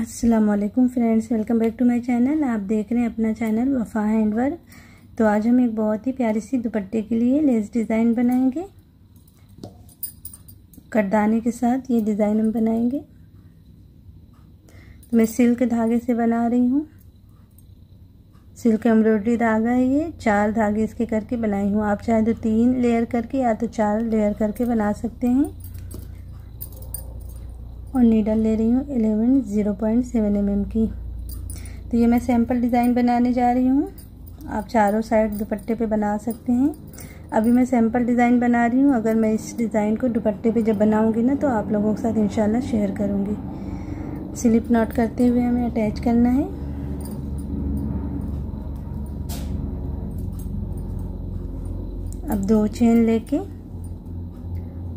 अस्सलाम वालेकुम friends, welcome back to my channel. आप देख रहे हैं अपना चैनल वफ़ा हैंडवर्क। तो आज हम एक बहुत ही प्यारी सी दुपट्टे के लिए लेस डिज़ाइन बनाएंगे। कटदाने के साथ ये डिज़ाइन हम बनाएंगे। तो मैं सिल्क धागे से बना रही हूँ। सिल्क एम्ब्रॉयडरी धागा है ये। 4 धागे इसके करके बनाई हूँ। आप चाहे तो 3 लेयर करके या तो 4 लेयर करके बना सकते हैं। और नीडल ले रही हूँ 11 0.7 mm की। तो ये मैं सैम्पल डिज़ाइन बनाने जा रही हूँ। आप चारों साइड दुपट्टे पे बना सकते हैं। अभी मैं सैम्पल डिज़ाइन बना रही हूँ। अगर मैं इस डिज़ाइन को दुपट्टे पे जब बनाऊँगी ना तो आप लोगों के साथ इंशाल्लाह शेयर करूँगी। स्लिप नॉट करते हुए हमें अटैच करना है। अब 2 चेन लेके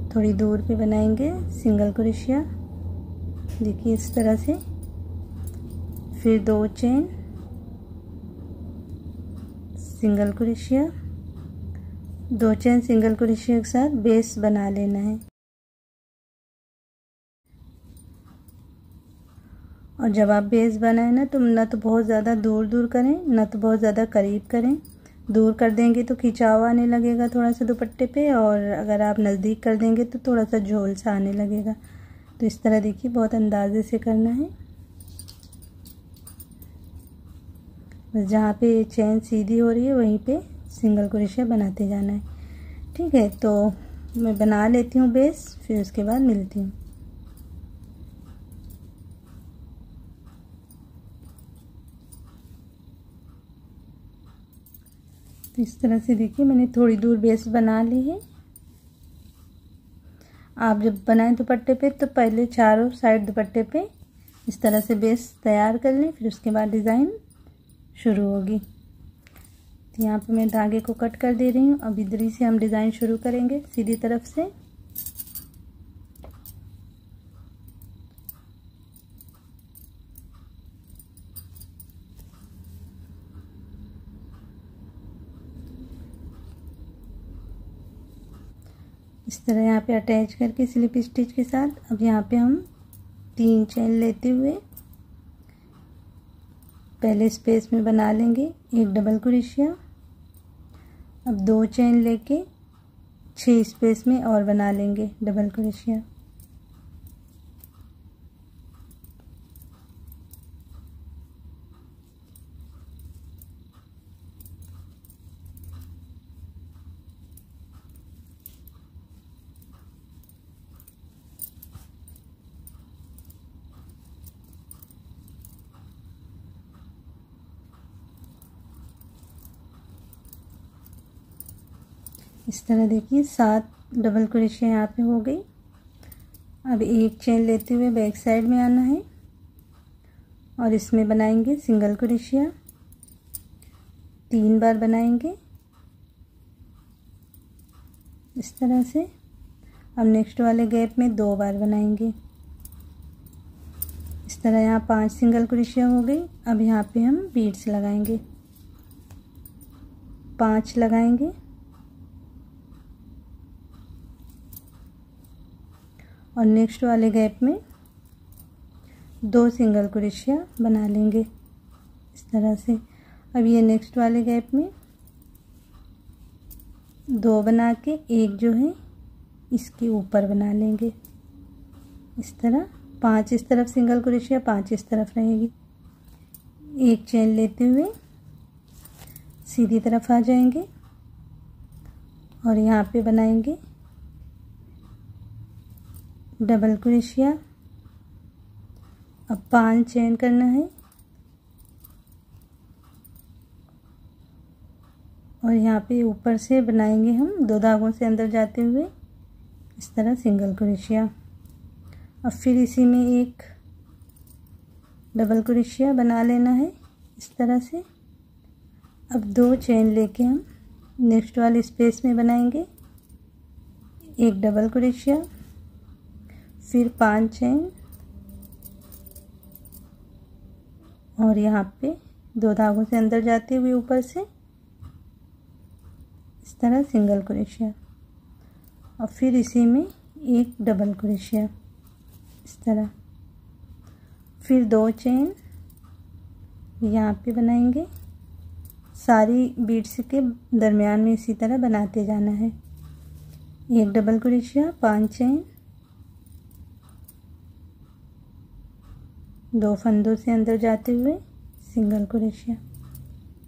थोड़ी दूर पे बनाएंगे सिंगल क्रोशिया। देखिए इस तरह से। फिर 2 chain single crochet, 2 chain single crochet के साथ बेस बना लेना है। और जब आप बेस बनाए ना तो बहुत ज़्यादा दूर करें, ना तो बहुत ज़्यादा करीब करें। दूर कर देंगे तो खिंचाव आने लगेगा थोड़ा सा दुपट्टे पे, और अगर आप नज़दीक कर देंगे तो थोड़ा सा झोल सा आने लगेगा। तो इस तरह देखिए बहुत अंदाजे से करना है। बस जहाँ पे चेन सीधी हो रही है वहीं पे सिंगल क्रोशिया बनाते जाना है। ठीक है, तो मैं बना लेती हूँ बेस, फिर उसके बाद मिलती हूँ। तो इस तरह से देखिए मैंने थोड़ी दूर बेस बना ली है। आप जब बनाएं दुपट्टे पे तो पहले चारों साइड दुपट्टे पे इस तरह से बेस तैयार कर लें, फिर उसके बाद डिज़ाइन शुरू होगी। तो यहाँ पे मैं धागे को कट कर दे रही हूँ। अब इधर ही से हम डिज़ाइन शुरू करेंगे सीधी तरफ से। इस तरह यहाँ पे अटैच करके स्लिप स्टिच के साथ अब यहाँ पे हम 3 चेन लेते हुए पहले स्पेस में बना लेंगे एक डबल क्रोशिया। अब 2 चेन लेके 6 स्पेस में और बना लेंगे डबल क्रोशिया। इस तरह देखिए 7 डबल क्रोशिया यहाँ पे हो गई। अब एक चेन लेते हुए बैक साइड में आना है और इसमें बनाएंगे सिंगल क्रोशिया। 3 बार बनाएंगे इस तरह से। अब नेक्स्ट वाले गैप में 2 बार बनाएंगे इस तरह। यहाँ 5 सिंगल क्रोशिया हो गई। अब यहाँ पे हम बीड्स लगाएंगे, 5 लगाएंगे और नेक्स्ट वाले गैप में 2 सिंगल क्रोशिया बना लेंगे इस तरह से। अब ये नेक्स्ट वाले गैप में 2 बना के एक जो है इसके ऊपर बना लेंगे इस तरह। 5 इस तरफ सिंगल क्रोशिया, 5 इस तरफ रहेगी। एक चेन लेते हुए सीधी तरफ आ जाएंगे और यहाँ पे बनाएंगे डबल क्रोशिया। अब 5 चेन करना है और यहाँ पे ऊपर से बनाएंगे हम 2 धागों से अंदर जाते हुए इस तरह सिंगल क्रोशिया। अब फिर इसी में एक डबल क्रोशिया बना लेना है इस तरह से। अब 2 चेन लेके हम नेक्स्ट वाले स्पेस में बनाएंगे एक डबल क्रोशिया, फिर 5 चेन और यहाँ पे 2 धागों से अंदर जाते हुए ऊपर से इस तरह सिंगल क्रोशिया और फिर इसी में एक डबल क्रोशिया इस तरह। फिर 2 चेन यहाँ पे बनाएंगे, सारी बीड्स के दरमियान में इसी तरह बनाते जाना है। एक डबल क्रोशिया, 5 चेन, 2 फंदों से अंदर जाते हुए सिंगल क्रोशिया,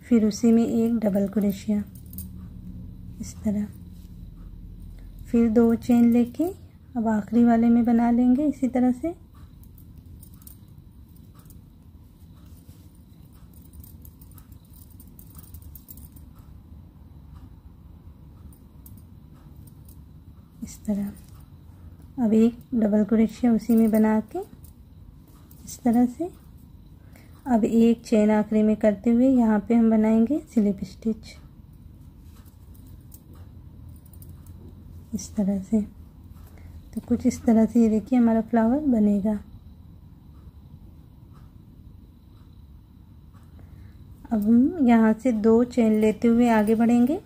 फिर उसी में एक डबल क्रोशिया इस तरह, फिर 2 चेन लेके अब आखिरी वाले में बना लेंगे इसी तरह से। इस तरह अब एक डबल क्रोशिया उसी में बना के इस तरह से। अब एक चेन आखिरी में करते हुए यहाँ पे हम बनाएंगे स्लिप स्टिच इस तरह से। तो कुछ इस तरह से ये देखिए हमारा फ्लावर बनेगा। अब हम यहाँ से 2 चेन लेते हुए आगे बढ़ेंगे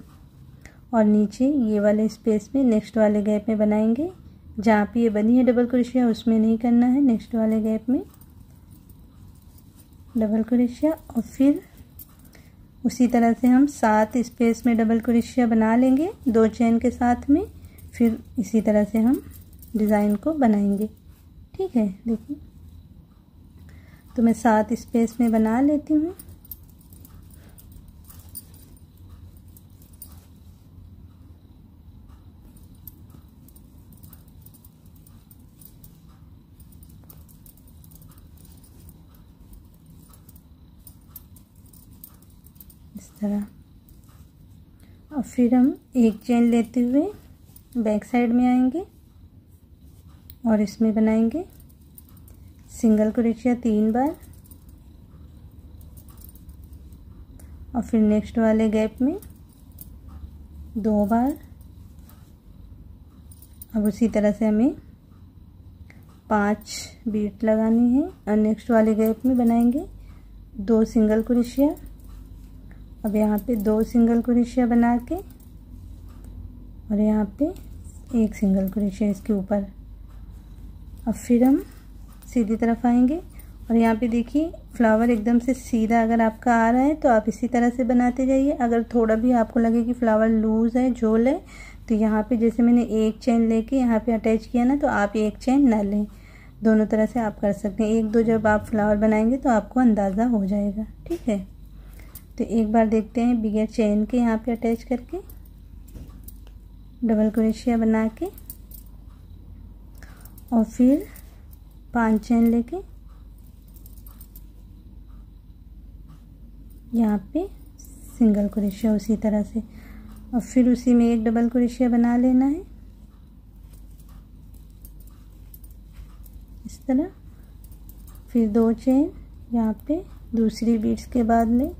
और नीचे ये वाले स्पेस में नेक्स्ट वाले गैप में बनाएंगे। जहाँ पे ये बनी है डबल क्रोशिया उसमें नहीं करना है, नेक्स्ट वाले गैप में डबल क्रोशिया, और फिर उसी तरह से हम 7 स्पेस में डबल क्रोशिया बना लेंगे 2 चेन के साथ में। फिर इसी तरह से हम डिज़ाइन को बनाएंगे। ठीक है, देखिए तो मैं 7 स्पेस में बना लेती हूँ। इस तरह और फिर हम एक चेन लेते हुए बैक साइड में आएंगे और इसमें बनाएंगे सिंगल क्रोशिया 3 बार और फिर नेक्स्ट वाले गैप में 2 बार। अब उसी तरह से हमें 5 बीट लगानी है और नेक्स्ट वाले गैप में बनाएंगे 2 सिंगल क्रोशिया। अब यहाँ पे 2 सिंगल क्रोशिया बना के और यहाँ पे 1 सिंगल क्रोशिया इसके ऊपर। अब फिर हम सीधी तरफ आएंगे और यहाँ पे देखिए फ्लावर एकदम से सीधा अगर आपका आ रहा है तो आप इसी तरह से बनाते जाइए। अगर थोड़ा भी आपको लगे कि फ्लावर लूज़ है, झोल है, तो यहाँ पे जैसे मैंने 1 चेन लेके यहाँ पे अटैच किया ना, तो आप 1 चेन ना लें, दोनों तरह से आप कर सकते हैं। 1-2 जब आप फ्लावर बनाएंगे तो आपको अंदाज़ा हो जाएगा। ठीक है, तो एक बार देखते हैं बिगर चेन के यहाँ पे अटैच करके डबल क्रोशिया बना के और फिर 5 चेन लेके यहाँ पे सिंगल क्रोशिया उसी तरह से और फिर उसी में एक डबल क्रोशिया बना लेना है इस तरह। फिर 2 चेन यहाँ पे दूसरी बीड्स के बाद में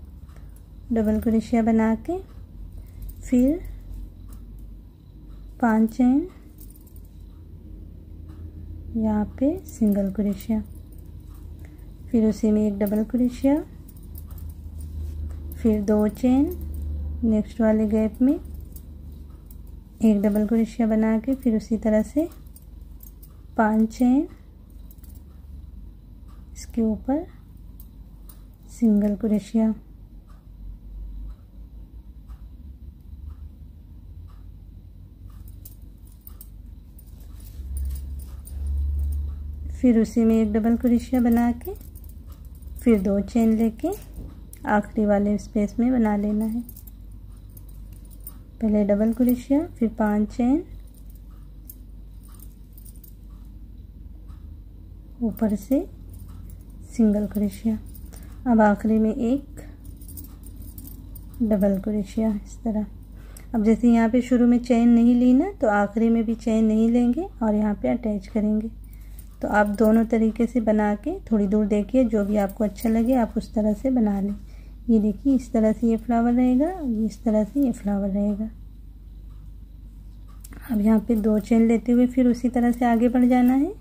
डबल क्रोशिया बना के फिर 5 चेन यहाँ पे सिंगल क्रोशिया, फिर उसी में एक डबल क्रोशिया, फिर 2 चेन नेक्स्ट वाले गैप में एक डबल क्रोशिया बना के फिर उसी तरह से 5 चेन इसके ऊपर सिंगल क्रोशिया। फिर उसी में एक डबल क्रोशिया बना के फिर 2 चेन लेके आखिरी वाले स्पेस में बना लेना है। पहले डबल क्रोशिया फिर 5 चेन ऊपर से सिंगल क्रोशिया। अब आखिरी में एक डबल क्रोशिया इस तरह। अब जैसे यहाँ पे शुरू में चेन नहीं ली ना, तो आखिरी में भी चेन नहीं लेंगे और यहाँ पे अटैच करेंगे। तो आप दोनों तरीके से बना के थोड़ी दूर देखिए, जो भी आपको अच्छा लगे आप उस तरह से बना लें। ये देखिए इस तरह से ये फ्लावर रहेगा, इस तरह से ये फ्लावर रहेगा। अब यहाँ पे 2 चेन लेते हुए फिर उसी तरह से आगे बढ़ जाना है।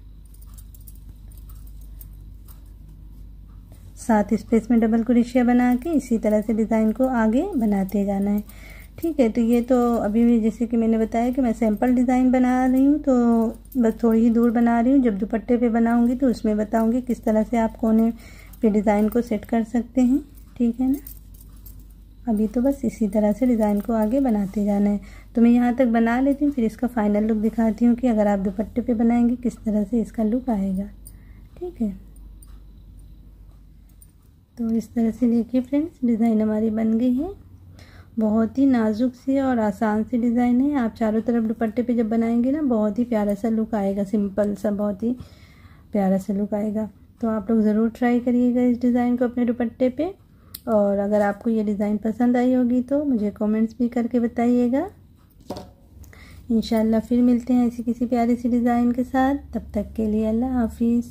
7 स्पेस में डबल क्रोशिया बना के इसी तरह से डिज़ाइन को आगे बनाते जाना है। ठीक है, तो ये तो अभी भी जैसे कि मैंने बताया कि मैं सैम्पल डिज़ाइन बना रही हूँ, तो बस थोड़ी ही दूर बना रही हूँ। जब दुपट्टे पे बनाऊँगी तो उसमें बताऊँगी किस तरह से आप कोने पे डिज़ाइन को सेट कर सकते हैं, ठीक है ना। अभी तो बस इसी तरह से डिज़ाइन को आगे बनाते जाना है। तो मैं यहाँ तक बना लेती हूँ, फिर इसका फाइनल लुक दिखाती हूँ कि अगर आप दुपट्टे पे बनाएंगे किस तरह से इसका लुक आएगा, ठीक है। तो इस तरह से देखिए फ्रेंड्स, डिज़ाइन हमारी बन गई है। बहुत ही नाजुक सी और आसान सी डिज़ाइन है। आप चारों तरफ दुपट्टे पे जब बनाएंगे ना, बहुत ही प्यारा सा लुक आएगा, सिंपल सा बहुत ही प्यारा सा लुक आएगा। तो आप लोग ज़रूर ट्राई करिएगा इस डिज़ाइन को अपने दुपट्टे पे। और अगर आपको ये डिज़ाइन पसंद आई होगी तो मुझे कमेंट्स भी करके बताइएगा। इंशाल्लाह फिर मिलते हैं ऐसी किसी प्यारी सी डिज़ाइन के साथ। तब तक के लिए अल्लाह हाफिज़।